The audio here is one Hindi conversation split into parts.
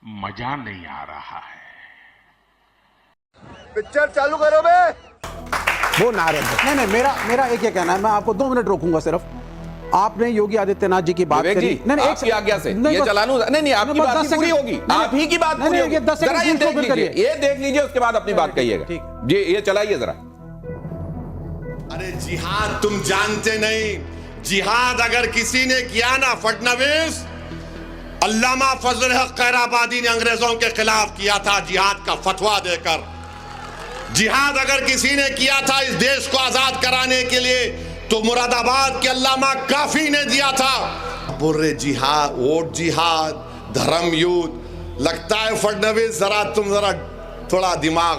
मजा नहीं आ रहा है। पिक्चर चालू करो बे। वो नारे नहीं, मेरा एक ये कहना है, मैं आपको 2 मिनट रोकूंगा सिर्फ। आपने योगी आदित्यनाथ जी की बात विवेक करी। जी, आपकी आज्ञा से ये चलानू नहीं, आपकी बात ही पूरी होगी, आप ही की बात पूरी होगी। जरा ये देख लीजिए, ये देख लीजिए, उसके बाद अपनी बात कहिएगा। जी ये चलाइए जरा। अरे जिहाद तुम जानते नहीं, जिहाद अगर किसी ने किया ना फडणवीस, अल्लामा फजल हक खैराबादी ने अंग्रेजों के खिलाफ किया था जिहाद का फतवा देकर। जिहाद अगर किसी ने किया था इस देश को आजाद कराने के लिए तो मुरादाबाद के अल्लामा काफी ने दिया था। बुर्रे जिहाद, वोट जिहाद, धर्म युद्ध, लगता है फडणवीस जरा तुम जरा थोड़ा दिमाग।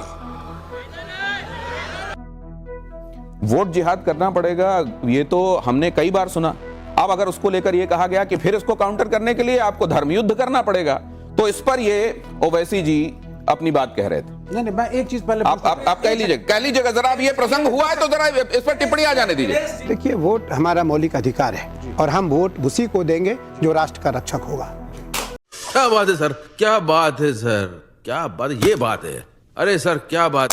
वोट जिहाद करना पड़ेगा, ये तो हमने कई बार सुना। अब अगर उसको लेकर ये कहा गया कि फिर इसको काउंटर करने के लिए आपको धर्म युद्ध करना पड़ेगा, तो इस पर ये ओवैसी जी अपनी बात कह रहे थे। नहीं, मैं एक चीज पहले आप कह लीजिएगा जरा। अब ये प्रसंग हुआ है तो जरा इस पर टिप्पणी आ जाने दीजिए। देखिए, वोट हमारा मौलिक अधिकार है और हम वोट उसी को देंगे जो राष्ट्र का रक्षक होगा। क्या बात है सर, क्या बात है सर, क्या बात, ये बात है। अरे सर क्या बात,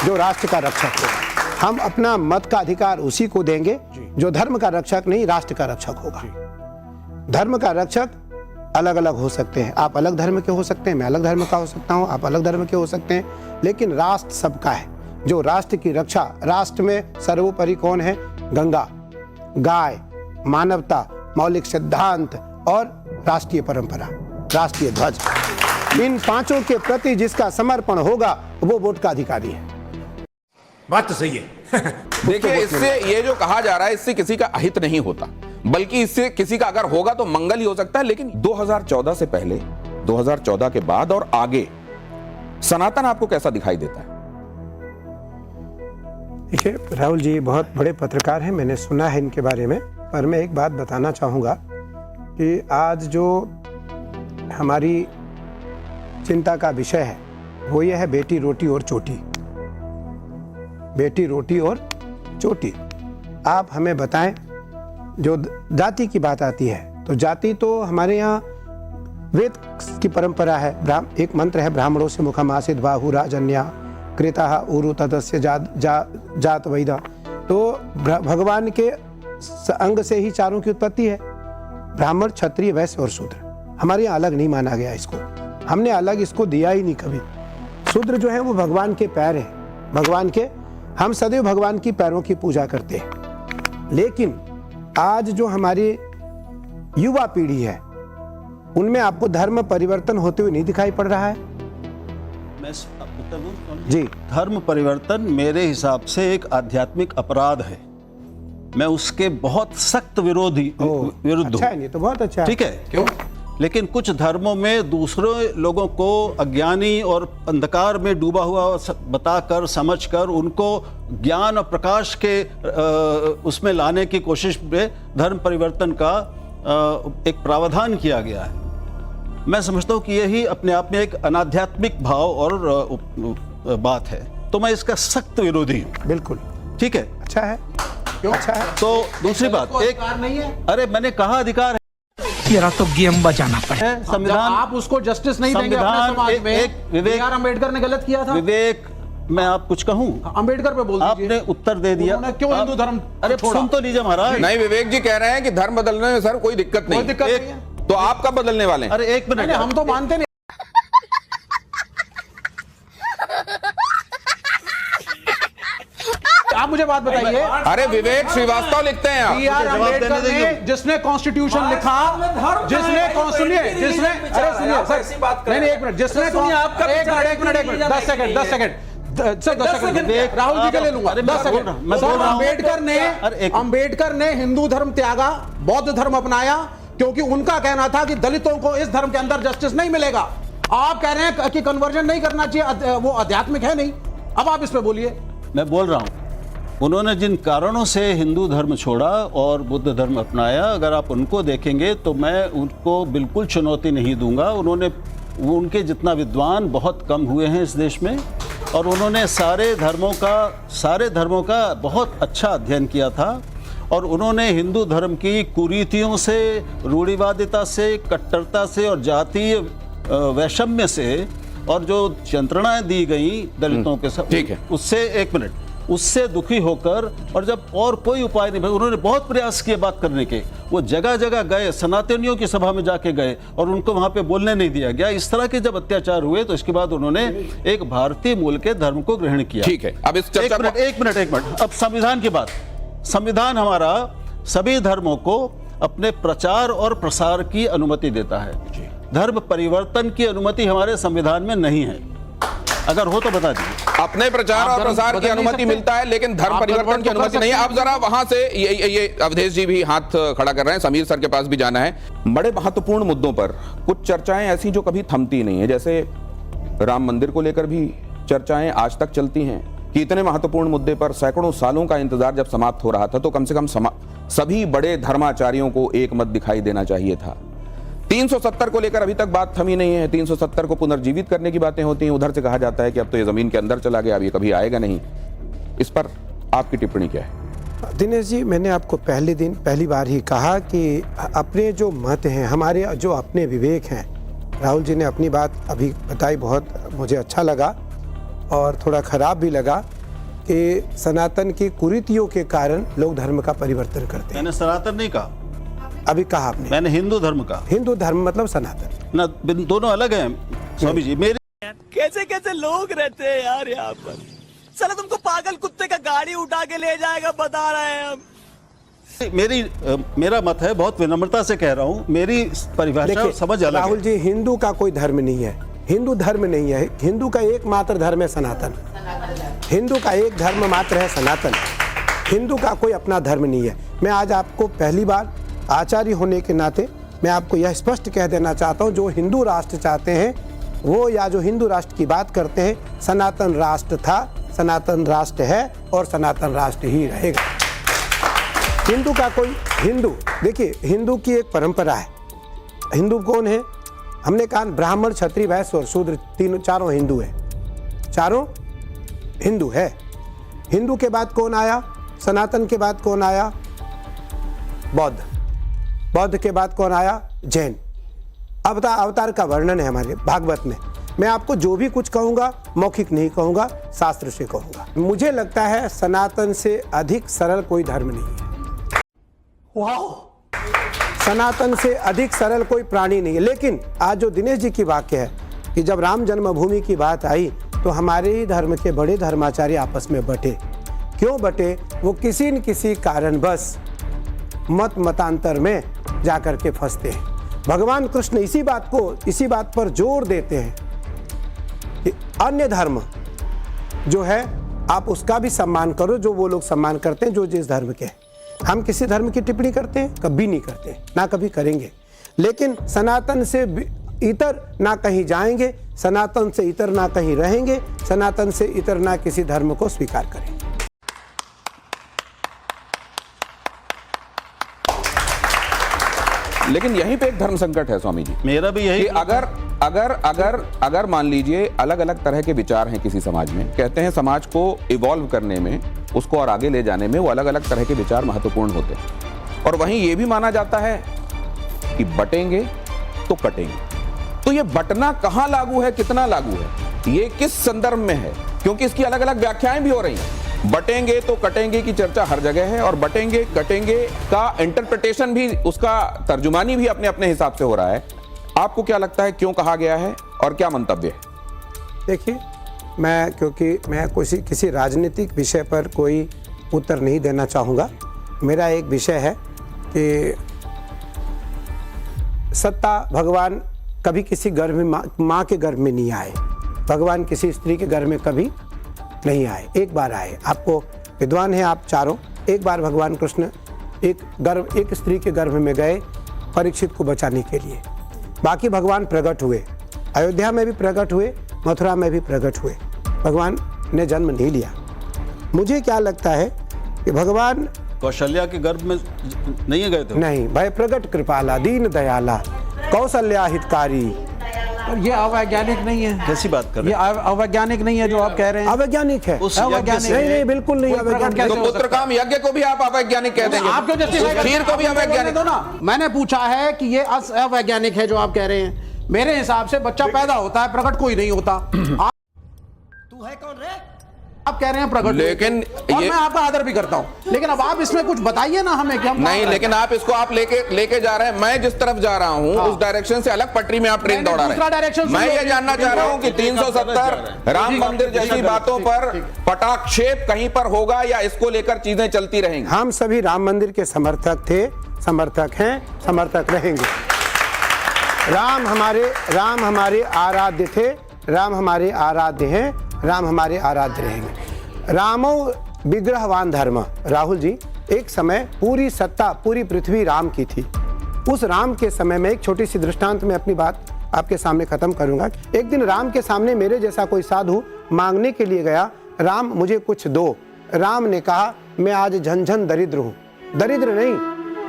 जो राष्ट्र का रक्षक होगा। हम अपना मत का अधिकार उसी को देंगे जो धर्म का रक्षक नहीं, राष्ट्र का रक्षक होगा। धर्म का रक्षक अलग अलग हो सकते हैं, आप अलग धर्म के हो सकते हैं, मैं अलग धर्म का हो सकता हूं, आप अलग धर्म के हो सकते हैं, लेकिन राष्ट्र सबका है। जो राष्ट्र की रक्षा, राष्ट्र में सर्वोपरि कौन है? गंगा, गाय, मानवता, मौलिक सिद्धांत और राष्ट्रीय परंपरा, राष्ट्रीय ध्वज। इन पांचों के प्रति जिसका समर्पण होगा वो वोट का अधिकारी है। बात तो सही है। देखिए, इससे ये जो कहा जा रहा है, इससे किसी का अहित नहीं होता, बल्कि इससे किसी का अगर होगा तो मंगल ही हो सकता है। लेकिन 2014 से पहले, 2014 के बाद और आगे सनातन आपको कैसा दिखाई देता है? देखिए राहुल जी बहुत बड़े पत्रकार हैं, मैंने सुना है इनके बारे में, पर मैं एक बात बताना चाहूँगा कि आज जो हमारी चिंता का विषय है वो ये है बेटी रोटी और चोटी। बेटी रोटी और चोटी। आप हमें बताएं, जो जाति की बात आती है तो जाति तो हमारे यहाँ वेद की परंपरा है। एक मंत्र है, ब्राह्मणों से मुखम आसित बाहु राजन्या कृता उरु तदस्य जात वैदा। तो भगवान के अंग से ही चारों की उत्पत्ति है, ब्राह्मण, क्षत्रिय, वैश्य और शूद्र। हमारे यहाँ अलग नहीं माना गया इसको, हमने अलग इसको दिया ही नहीं कभी। शूद्र जो है वो भगवान के पैर है, भगवान के, हम सदैव भगवान की पैरों की पूजा करते हैं। लेकिन आज जो हमारी युवा पीढ़ी है उनमें आपको धर्म परिवर्तन होते हुए नहीं दिखाई पड़ रहा है? मैं उत्तर दूं जी। धर्म परिवर्तन मेरे हिसाब से एक आध्यात्मिक अपराध है, मैं उसके बहुत सख्त विरुद्ध अच्छा हूं। है, नहीं तो बहुत अच्छा है। ठीक है, क्यों? लेकिन कुछ धर्मों में दूसरे लोगों को अज्ञानी और अंधकार में डूबा हुआ बताकर, समझकर उनको ज्ञान और प्रकाश के उसमें लाने की कोशिश में धर्म परिवर्तन का एक प्रावधान किया गया है। मैं समझता हूँ कि यही अपने आप में एक अनाध्यात्मिक भाव और बात है, तो मैं इसका सख्त विरोधी हूँ। बिल्कुल ठीक है, अच्छा है, क्यों अच्छा है? तो दूसरी बात, एक नहीं है, अरे मैंने कहा अधिकार तेरा तो गेम बजाना पड़े। है, संविधान, आप उसको जस्टिस नहीं देंगे अपने समाज में। विवेक, अम्बेडकर ने गलत किया था। विवेक, मैं आप कुछ कहूं? अम्बेडकर पे बोल दीजिए। आपने उत्तर दे दिया। क्यों हिंदू धर्म? अरे सुन तो लीजिए महाराज। नहीं, विवेक जी कह रहे हैं कि धर्म बदलने में सर कोई दिक्कत नहीं, कोई दिक्कत नहीं है। तो आप कब बदलने वाले हैं? अरे एक मिनट, हम तो मानते नहीं। आप मुझे बात बताइए। अरे विवेक श्रीवास्तव लिखते हैं आप। B.R. अम्बेडकर ने, जिसने कॉन्स्टिट्यूशन लिखा, जिसने सुनिए, जिसने, अरे सुनिए सर, नहीं एक मिनट, जिसने एक मिनट 10 सेकंड राहुल जी के ले लूंगा 10 सेकंड। अम्बेडकर ने हिंदू धर्म त्यागा, बौद्ध धर्म अपनाया, क्योंकि उनका कहना था कि दलितों को इस धर्म के अंदर जस्टिस नहीं मिलेगा। आप कह रहे हैं कि कन्वर्जन नहीं करना चाहिए, वो आध्यात्मिक है नहीं। अब आप इस पे बोलिए। मैं बोल रहा हूं, उन्होंने जिन कारणों से हिंदू धर्म छोड़ा और बुद्ध धर्म अपनाया, अगर आप उनको देखेंगे तो मैं उनको बिल्कुल चुनौती नहीं दूंगा। उनके जितना विद्वान बहुत कम हुए हैं इस देश में, और उन्होंने सारे धर्मों का बहुत अच्छा अध्ययन किया था, और उन्होंने हिंदू धर्म की कुरीतियों से, रूढ़िवादिता से, कट्टरता से और जातीय वैषम्य से और जो यंत्रणाएं दी गई दलितों के साथ, ठीक है। उससे एक मिनट, उससे दुखी होकर, और जब और कोई उपाय नहीं, उन्होंने बहुत प्रयास किए बात करने के, वो जगह जगह गए, सनातनियों की सभा में जाके गए और उनको वहां पे बोलने नहीं दिया गया। इस तरह के जब अत्याचार हुए तो इसके बाद उन्होंने एक भारतीय मूल के धर्म को ग्रहण किया। ठीक है, अब इस चर्चा को एक मिनट, अब संविधान की बात। संविधान हमारा सभी धर्मों को अपने प्रचार और प्रसार की अनुमति देता है। धर्म परिवर्तन की अनुमति हमारे संविधान में नहीं है, अगर हो तो बता दीजिए। अपने प्रचार और प्रसार की अनुमति मिलता है, लेकिन धर्म परिवर्तन की अनुमति नहीं है। अब जरा वहां से ये अवधेश जी भी हाथ खड़ा कर रहे हैं, समीर सर के पास भी जाना है। बड़े महत्वपूर्ण मुद्दों पर कुछ चर्चाएं ऐसी जो कभी थमती नहीं है, जैसे राम मंदिर को लेकर भी चर्चाएं आज तक चलती हैं कि इतने महत्वपूर्ण मुद्दे पर सैकड़ों सालों का इंतजार जब समाप्त हो रहा था तो कम से कम सभी बड़े धर्माचार्यों को एक मत दिखाई देना चाहिए था। 370 को लेकर अभी तक बात थमी नहीं है। 370 को पुनर्जीवित करने की बातें होती हैं, उधर से कहा जाता है कि अब तो ये जमीन के अंदर चला गया, अब ये कभी आएगा नहीं। इस पर आपकी टिप्पणी क्या है? दिनेश जी, मैंने आपको पहली बार ही कहा कि अपने जो मत हैं, हमारे जो अपने विवेक हैं, राहुल जी ने अपनी बात अभी बताई, बहुत मुझे अच्छा लगा और थोड़ा खराब भी लगा कि सनातन की कुरीतियों के कारण लोग धर्म का परिवर्तन करते हैं। मैंने सनातन नहीं कहा, अभी कहा आपने, मैंने हिंदू धर्म कहा। हिंदू धर्म मतलब सनातन ना, दोनों अलग हैं स्वामी जी। मेरी कैसे कैसे लोग रहते हैं यार यहाँ पर। साला तुमको पागल कुत्ते का गाड़ी उठा के ले जाएगा, बता रहे हैं हम। मेरा मत है, बहुत विनम्रता से कह रहा हूँ, मेरी परिभाषा समझ अलग है। राहुल जी, हिंदू का कोई धर्म नहीं है, हिंदू धर्म नहीं है। हिंदू का एकमात्र धर्म है सनातन। हिंदू का एक धर्म मात्र है सनातन। हिंदू का कोई अपना धर्म नहीं है। मैं आज आपको पहली बार आचार्य होने के नाते मैं आपको यह स्पष्ट कह देना चाहता हूं, जो हिंदू राष्ट्र चाहते हैं वो, या जो हिंदू राष्ट्र की बात करते हैं, सनातन राष्ट्र था, सनातन राष्ट्र है और सनातन राष्ट्र ही रहेगा। हिंदू का कोई देखिए, हिंदू की एक परंपरा है। हिंदू कौन है? हमने कहा ब्राह्मण, क्षत्रिय, वैश्य और शूद्र, चारों हिंदू है। चारों हिंदू है। हिंदू के बाद कौन आया? सनातन के बाद कौन आया? बौद्ध। बौद्ध के बाद कौन आया? जैन। अवतार का वर्णन है हमारे भागवत में। मैं आपको जो भी कुछ कहूंगा मौखिक नहीं कहूंगा, शास्त्र से कहूंगा। मुझे लगता है सनातन से अधिक सरल कोई धर्म नहीं है। सनातन से अधिक सरल कोई प्राणी नहीं है। लेकिन आज जो दिनेश जी की वाक्य है कि जब राम जन्मभूमि की बात आई तो हमारे ही धर्म के बड़े धर्माचार्य आपस में बटे। क्यों बटे? वो किसी न किसी कारणवश मतांतर में जाकर के फंसते हैं। भगवान कृष्ण इसी बात पर जोर देते हैं कि अन्य धर्म जो है आप उसका भी सम्मान करो, जो वो लोग सम्मान करते हैं जो जिस धर्म के हैं। हम किसी धर्म की टिप्पणी करते हैं? कभी नहीं करते, ना कभी करेंगे। लेकिन सनातन से इतर ना कहीं जाएंगे, सनातन से इतर ना कहीं रहेंगे, सनातन से इतर ना किसी धर्म को स्वीकार करेंगे। लेकिन यहीं पे एक धर्म संकट है स्वामी जी। मेरा भी यही, अगर मान लीजिए अलग अलग तरह के विचार हैं किसी समाज में, कहते हैं समाज को इवॉल्व करने में, उसको और आगे ले जाने में वो अलग अलग तरह के विचार महत्वपूर्ण होते हैं। और वहीं ये भी माना जाता है कि बटेंगे तो कटेंगे। तो ये बटना कहां लागू है, कितना लागू है, ये किस संदर्भ में है? क्योंकि इसकी अलग अलग व्याख्याएं भी हो रही हैं। बटेंगे तो कटेंगे की चर्चा हर जगह है, और बटेंगे कटेंगे का इंटरप्रिटेशन भी, उसका तर्जुमानी भी अपने अपने हिसाब से हो रहा है। आपको क्या लगता है क्यों कहा गया है और क्या मंतव्य है? देखिए, क्योंकि मैं किसी राजनीतिक विषय पर कोई उत्तर नहीं देना चाहूँगा। मेरा एक विषय है कि सत्ता, भगवान कभी किसी गर्भ में, माँ के गर्भ में नहीं आए। भगवान किसी स्त्री के गर्भ में कभी नहीं आए, एक बार आए। आपको विद्वान हैं आप चारों, एक बार भगवान कृष्ण एक स्त्री के गर्भ में गए परीक्षित को बचाने के लिए। बाकी भगवान प्रकट हुए, अयोध्या में भी प्रकट हुए, मथुरा में भी प्रकट हुए। भगवान ने जन्म नहीं लिया। मुझे क्या लगता है कि भगवान कौशल्या के गर्भ में नहीं गए थे? नहीं, भय प्रकट कृपाला, दीन दयाला, कौशल्या हितकारी। ये अवैज्ञानिक नहीं है। कैसी बात कर रहे हैं? ये अवैज्ञानिक नहीं है जो आप कह रहे हैं। अवैज्ञानिक है। नहीं, बिल्कुल नहीं अवैज्ञानिक। तो पुत्रकाम यज्ञ को भी आप अवैज्ञानिक कह देंगे? आप क्यों जस्टिफाई खीर को भी अवैज्ञानिक? मैंने पूछा है कि ये अवैज्ञानिक है जो आप कह रहे हैं। मेरे हिसाब से बच्चा पैदा होता है, प्रकट कोई नहीं होता। तू है कौन रे? आप कह रहे हैं प्रकट, लेकिन और मैं आपका आदर भी करता हूं, लेकिन अब आप इसमें कुछ बताइए ना हमें कि हम नहीं, लेकिन आप इसको आप लेके जा रहे हैं। मैं जिस तरफ जा रहा हूं उस डायरेक्शन से अलग पटरी में आप ट्रेन दौड़ा रहे हैं। मैं ये जानना चाह रहा हूं कि 370 राम मंदिर जैसी बातों पर पटाक्षेप कहीं पर होगा या इसको लेकर चीजें चलती रहेंगी? हम सभी राम मंदिर के समर्थक थे, समर्थक हैं, समर्थक रहेंगे। राम हमारे आराध्य थे, राम हमारे आराध्य हैं, राम हमारे आराध्य रहेंगे। रामो विग्रहवान धर्म। राहुल जी, एक समय पूरी सत्ता, पूरी पृथ्वी राम की थी। उस राम के समय में एक छोटी सी दृष्टांत में अपनी बात आपके सामने खत्म करूंगा। एक दिन राम के सामने मेरे जैसा कोई साधु मांगने के लिए गया, राम मुझे कुछ दो। राम ने कहा, मैं आज झंझन दरिद्र हूँ। दरिद्र नहीं,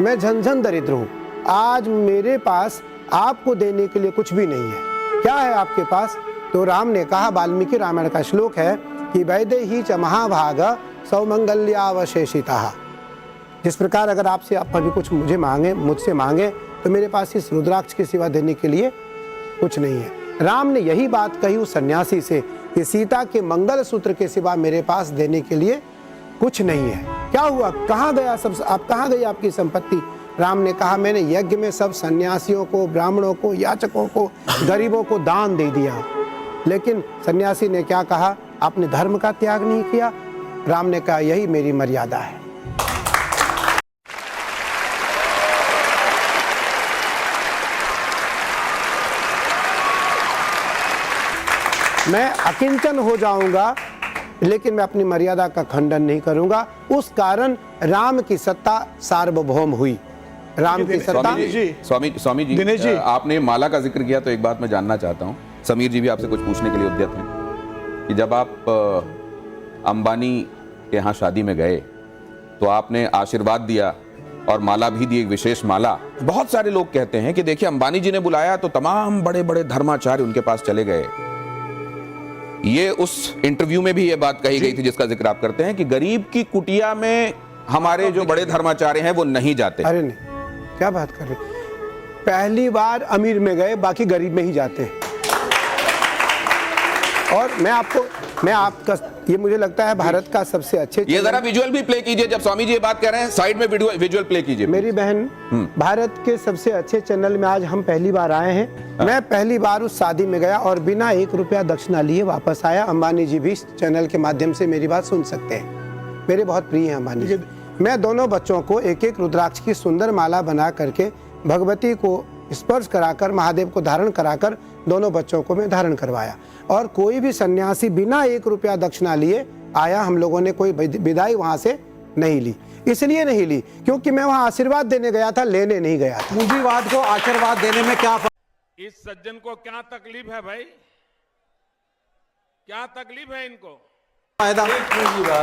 मैं झंझन दरिद्र हूँ। आज मेरे पास आपको देने के लिए कुछ भी नहीं है। क्या है आपके पास? तो राम ने कहा, वाल्मीकि रामायण का श्लोक है कि वैदे ही च महाभाग सौमंगल्यावशेषिता। जिस प्रकार अगर आपसे आप कभी कुछ मुझसे मांगे तो मेरे पास इस रुद्राक्ष के सिवा देने के लिए कुछ नहीं है। राम ने यही बात कही उस सन्यासी से कि सीता के मंगल सूत्र के सिवा मेरे पास देने के लिए कुछ नहीं है। क्या हुआ? कहाँ गया सब? आप कहाँ गई आपकी संपत्ति? राम ने कहा, मैंने यज्ञ में सब सन्यासियों को, ब्राह्मणों को, याचकों को, गरीबों को दान दे दिया। लेकिन सन्यासी ने क्या कहा? आपने धर्म का त्याग नहीं किया। राम ने कहा, यही मेरी मर्यादा है। मैं अकिंचन हो जाऊंगा लेकिन मैं अपनी मर्यादा का खंडन नहीं करूंगा। उस कारण राम की सत्ता सार्वभौम हुई। राम की सत्ता। स्वामी जी, दिनेश जी, आपने माला का जिक्र किया तो एक बात मैं जानना चाहता हूं। समीर जी भी आपसे कुछ पूछने के लिए उद्यत हैं कि जब आप अंबानी के यहाँ शादी में गए तो आपने आशीर्वाद दिया और माला भी दी, एक विशेष माला। बहुत सारे लोग कहते हैं कि देखिए, अंबानी जी ने बुलाया तो तमाम बड़े बड़े धर्माचार्य उनके पास चले गए। ये उस इंटरव्यू में भी ये बात कही गई थी जिसका जिक्र आप करते हैं कि गरीब की कुटिया में हमारे जो बड़े धर्माचार्य हैं वो नहीं जाते। अरे नहीं, क्या बात कर रहे? पहली बार अमीर में गए, बाकी गरीब में ही जाते हैं। और मैं आपका ये मुझे लगता है भारत का सबसे अच्छे, ये जरा विजुअल भी प्ले कीजिए। जब स्वामी जी ये बात कर रहे हैं साइड में विजुअल प्ले कीजिए। मेरी बहन, भारत के सबसे अच्छे चैनल में आज हम पहली बार आए हैं। मैं पहली बार उस शादी में गया और बिना 1 रुपया दक्षिणा लिए वापस आया। अंबानी जी भी इस चैनल के माध्यम से मेरी बात सुन सकते हैं। मेरे बहुत प्रिय हैं अंबानी जी। मैं दोनों बच्चों को एक एक रुद्राक्ष की सुंदर माला बना करके भगवती को स्पर्श कराकर, महादेव को धारण कराकर दोनों बच्चों को मैं धारण करवाया। और कोई भी सन्यासी बिना 1 रुपया दक्षिणा लिए आया, हम लोगों ने कोई विदाई वहां से नहीं ली। इसलिए नहीं ली क्योंकि मैं वहां आशीर्वाद देने गया था, लेने नहीं गया था। पूंजीवाद को आशीर्वाद देने में क्या इस सज्जन को क्या तकलीफ है भाई? क्या तकलीफ है इनको? फायदा?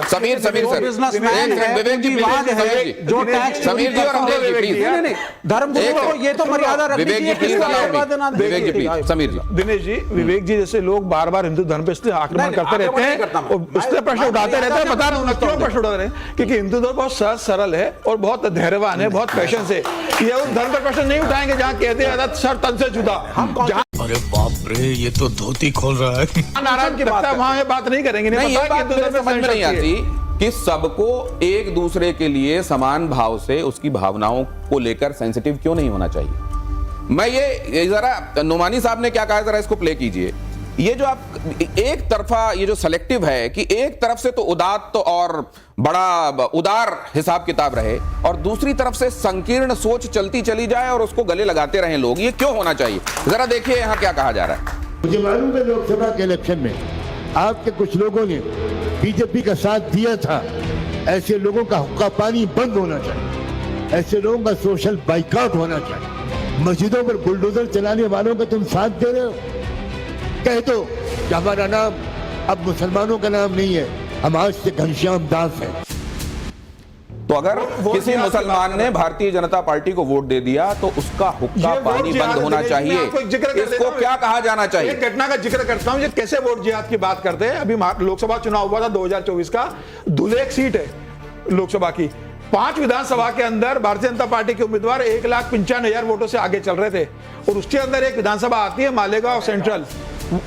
समीर सर, बिजनेसमैन है, विवेक जी, पूंजीवाद है, जो टैक्स समीर जी और अमजद जी प्लीज। नहीं, धर्मगुरु को ये तो मर्यादा रखनी विवेक जी प्लीज, विवेक जी प्लीज, समीर जी। दिनेश जी, विवेक जी जैसे लोग बार बार हिंदू धर्म पे इसलिए आक्रमण करते रहते हैं और इसलिए प्रश्न उठाते रहते हैं। बता रहा हूँ क्यों प्रश्न उठा रहे हैं, क्योंकि हिंदू धर्म बहुत सहज सरल है और बहुत धैर्यवान है, बहुत पैशन से। ये उस धर्म पर प्रश्न नहीं उठाएंगे जहाँ कहते हैं सर तन से जुदा। अरे बाप रे, ये तो धोती खोल रहा है। नारायण की बात है, वहां ये बात नहीं करेंगे। नहीं, ये बात मेरे समझ में नहीं आती कि सबको एक दूसरे के लिए समान भाव से उसकी भावनाओं को लेकर सेंसिटिव क्यों नहीं होना चाहिए। मैं ये जरा नुमानी साहब ने क्या कहा, जरा इसको प्ले कीजिए। ये जो आप एक तरफा, ये जो सेलेक्टिव है कि एक तरफ से तो उदात्त और बड़ा उदार हिसाब किताब रहे और दूसरी तरफ से संकीर्ण सोच चलती चली जाए और उसको गले लगाते रहे लोग, ये क्यों होना चाहिए? जरा देखिए यहाँ क्या कहा जा रहा है। मुझे मालूम है लोकसभा के इलेक्शन में आपके कुछ लोगों ने बीजेपी का साथ दिया था। ऐसे लोगों का हुक्का पानी बंद होना चाहिए, ऐसे लोगों का सोशल बाइकआउट होना चाहिए। मस्जिदों पर बुलडोजर चलाने वालों का तुम साथ दे रहे हो। कह दो कि हमारा नाम अब मुसलमानों का नाम नहीं है, हम आज से घनश्याम दास हैं। तो अगर किसी मुसलमान ने भारतीय जनता पार्टी को वोट दे दिया तो उसका हुक्का पानी बंद होना चाहिए। इसको क्या कहा जाना चाहिए? एक घटना का जिक्र करता हूं, ये कैसे वोट जिहाद की बात करते हैं। अभी लोकसभा चुनाव हुआ था 2024 का, धुलेख सीट है लोकसभा की। 5 विधानसभा के अंदर भारतीय जनता पार्टी के उम्मीदवार 1,95,000 वोटों से आगे चल रहे थे और उसके अंदर एक विधानसभा आती है मालेगांव सेंट्रल,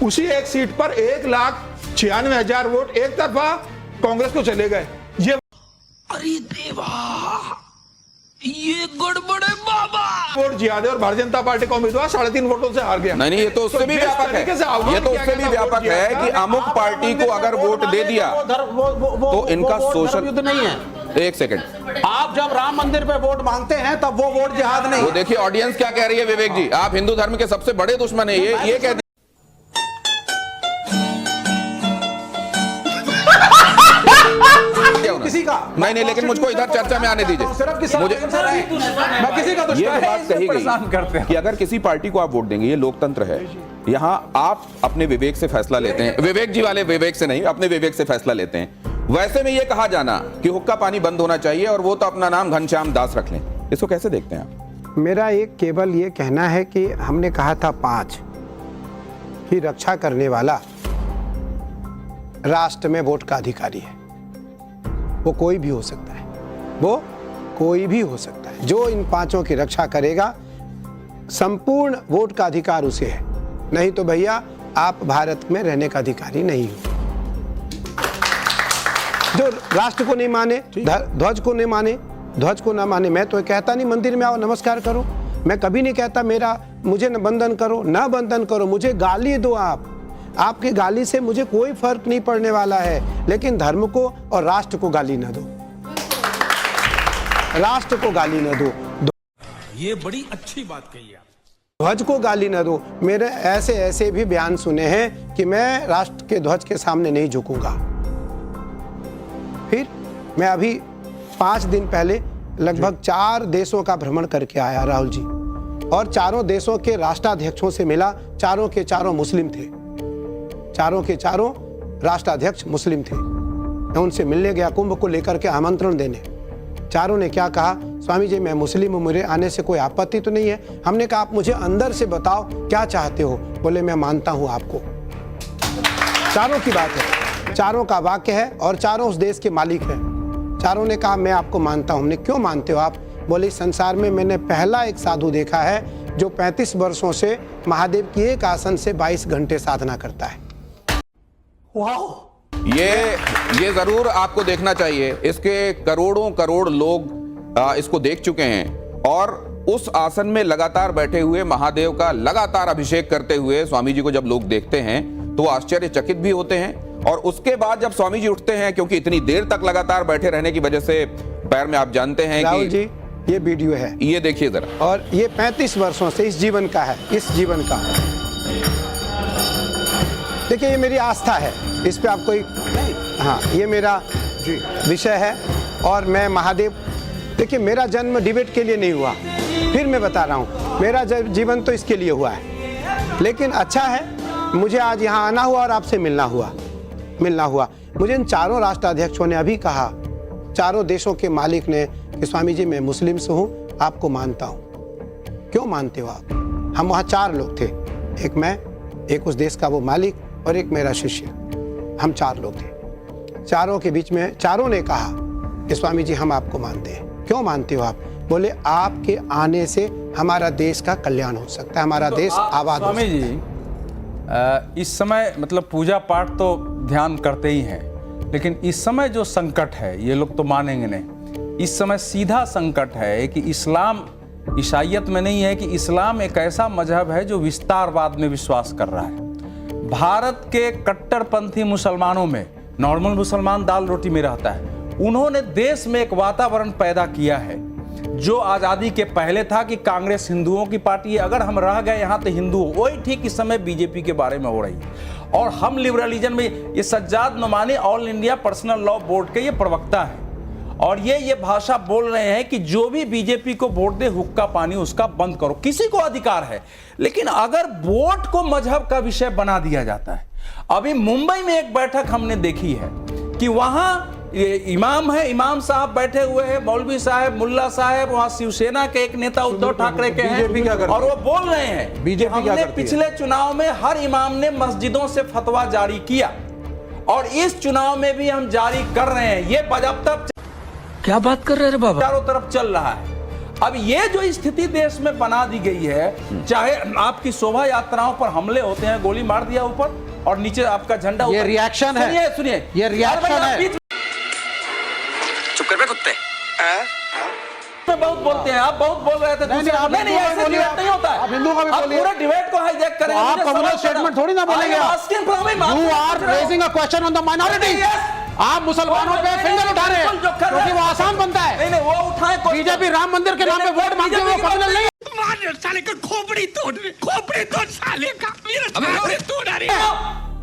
उसी एक सीट पर 1,96,000 वोट एक तरफा कांग्रेस को चले गए। ये अरे देवा, ये गड़बड़ है बाबा। वोट जियादे और भारतीय जनता पार्टी का उम्मीदवार 3.5 वोटों से हार गया। नहीं, ये तो उससे भी व्यापक है, ये तो उससे भी व्यापक है कि अमुक पार्टी को अगर वोट दे दिया तो इनका सोशल युद्ध नहीं है। एक सेकंड, आप जब राम मंदिर पे वोट मांगते हैं तब वो वोट जिहाद नहीं। वो देखिए ऑडियंस क्या कह रही है। विवेक जी, आप हिंदू धर्म के सबसे बड़े दुश्मन है, ये कह किसी का नहीं, लेकिन मुझको इधर चर्चा में आने दीजिए। मुझे मैं किसी का ये बात कही गई कि अगर किसी पार्टी को आप वोट देंगे, ये लोकतंत्र है, यहाँ आप अपने विवेक से फैसला लेते हैं। विवेक जी वाले विवेक से नहीं, अपने विवेक से फैसला लेते हैं। वैसे में ये कहा जाना कि हुक्का पानी बंद होना चाहिए और वो तो अपना नाम घनश्याम दास रख लें, इसको कैसे देखते हैं आप? मेरा एक केवल ये कहना है कि हमने कहा था 5 की रक्षा करने वाला राष्ट्र में वोट का अधिकारी है। वो कोई भी हो सकता है, वो कोई भी हो सकता है। जो इन 5 की रक्षा करेगा, संपूर्ण वोट का अधिकार उसे है। नहीं तो भैया आप भारत में रहने का अधिकारी नहीं हो। जो राष्ट्र को नहीं माने, ध्वज को नहीं माने, ध्वज को ना माने, मैं तो कहता नहीं मंदिर में आओ नमस्कार करो, मैं कभी नहीं कहता मुझे न बंधन करो, ना बंधन करो, मुझे गाली दो आप, आपकी गाली से मुझे कोई फर्क नहीं पड़ने वाला है, लेकिन धर्म को और राष्ट्र को गाली ना दो, राष्ट्र को गाली ना दो, ये बड़ी अच्छी बात कही आप। ध्वज को गाली ना दो। मेरे ऐसे भी बयान सुने हैं कि मैं राष्ट्र के ध्वज के सामने नहीं झुकूंगा। फिर मैं अभी 5 दिन पहले लगभग 4 देशों का भ्रमण करके आया राहुल जी, और 4 देशों के राष्ट्राध्यक्षों से मिला। 4 के 4 मुस्लिम थे, 4 के 4 राष्ट्राध्यक्ष मुस्लिम थे। मैं उनसे मिलने गया कुंभ को लेकर के आमंत्रण देने। 4 ने क्या कहा, स्वामी जी मैं मुस्लिम हूं, मेरे आने से कोई आपत्ति तो नहीं है। हमने कहा आप मुझे अंदर से बताओ क्या चाहते हो। बोले मैं मानता हूं आपको। 4 की बात है, 4 का वाक्य है और 4 उस देश के मालिक हैं। 4 ने कहा मैं आपको मानता हूं। हमने क्यों मानते हो आप? बोले संसार में मैंने पहला एक साधु देखा है जो 35 वर्षों से महादेव की एक आसन से 22 घंटे साधना करता है। ये जरूर आपको देखना चाहिए। इसके करोड़ लोग इसको देख चुके हैं और उस आसन में लगातार बैठे हुए महादेव का लगातार अभिषेक करते हुए स्वामी जी को जब लोग देखते हैं तो आश्चर्यचकित भी होते हैं। और उसके बाद जब स्वामी जी उठते हैं, क्योंकि इतनी देर तक लगातार बैठे रहने की वजह से पैर में आप जानते हैं राहुल जी ये वीडियो है, ये देखिए जरा, और ये 35 वर्षों से इस जीवन का है, इस जीवन का। देखिए ये मेरी आस्था है, इस पे आपको हाँ ये मेरा विषय है। और मैं महादेव, देखिए मेरा जन्म डिबेट के लिए नहीं हुआ, फिर मैं बता रहा हूँ मेरा जीवन तो इसके लिए हुआ है। लेकिन अच्छा है मुझे आज यहाँ आना हुआ और आपसे मिलना हुआ। मुझे इन 4 राष्ट्राध्यक्षों ने अभी कहा, 4 देशों के मालिक ने कि स्वामी जी मैं मुस्लिम से हूँ, आपको मानता हूँ। क्यों मानते हो आप? हम वहाँ 4 लोग थे, एक मैं, एक उस देश का वो मालिक और एक मेरा शिष्य। हम 4 लोग थे। 4 के बीच में 4 ने कहा कि स्वामी जी हम आपको मानते हैं। क्यों मानते हो आप? बोले आपके आने से हमारा देश का कल्याण हो सकता है, हमारा देश आबाद हो सकता है। स्वामी जी इस समय मतलब पूजा पाठ तो ध्यान करते ही हैं, लेकिन इस समय जो संकट है ये लोग तो मानेंगे नहीं। इस समय सीधा संकट है कि इस्लाम ईसाइयत में नहीं है, कि इस्लाम एक ऐसा मजहब है जो विस्तारवाद में विश्वास कर रहा है। भारत के कट्टरपंथी मुसलमानों में, नॉर्मल मुसलमान दाल रोटी में रहता है, उन्होंने देश में एक वातावरण पैदा किया है जो आज़ादी के पहले था कि कांग्रेस हिंदुओं की पार्टी है, अगर हम रह गए यहाँ तो हिंदू, वही ठीक इस समय बीजेपी के बारे में हो रही है। और हम लिबरलिज्म में, ये Sajjad Nomani all India personal law board के ये प्रवक्ता है और ये भाषा बोल रहे हैं कि जो भी बीजेपी को वोट दे हुक्का पानी उसका बंद करो। किसी को अधिकार है, लेकिन अगर वोट को मजहब का विषय बना दिया जाता है। अभी मुंबई में एक बैठक हमने देखी है कि वहां इमाम है, इमाम साहब बैठे हुए हैं, मौलवी साहब, मुल्ला साहब, वहां शिवसेना के एक नेता उद्धव ठाकरे के हैं और वो बोल रहे हैं कि हमने पिछले चुनाव में हर इमाम ने मस्जिदों से फतवा जारी किया और इस चुनाव में भी हम जारी कर रहे हैं। ये बजब क्या बात कर रहे हैं बाबा? चारों तरफ चल रहा है। अब ये जो स्थिति देश में बना दी गई है, चाहे आपकी शोभा यात्राओं पर हमले होते हैं, गोली मार दिया ऊपर और नीचे आपका झंडा, ये रिएक्शन है। सुनिए सुनिए, ये रिएक्शन है। चुप कर बे कुत्ते। बहुत बोलते हैं, आप बहुत बोल रहे थे। नहीं, आप नहीं, ऐसे डिबेट नहीं होता है। आप हिंदू का भी आप बोलिए। पूरे डिबेट को हाईजैक करेंगे। आप कम्युनल स्टेटमेंट थोड़ी ना बोलेंगे। You are raising a question on the minority. आप मुसलमानों पे फिंगर उठा रहे हैं क्योंकि वो आसान बनता है। नहीं, वो उठाए। बीजेपी राम मंदिर के नाम पे वोट मांगते हुए कम्युनल नहीं। साले का खोपड़ी तोड़ साले का मेरा तोड़ रही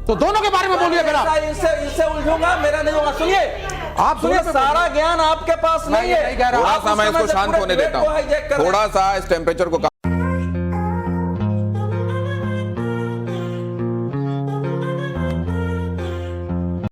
तो दोनों के बारे में बोलिए फिर आप। इससे उलझूंगा, मेरा नहीं होगा। सुनिए, आप सुनिए, सारा ज्ञान आपके पास नहीं है। थोड़ा सा मैं इसको शांत होने देता हूँ, थोड़ा सा इस टेम्परेचर को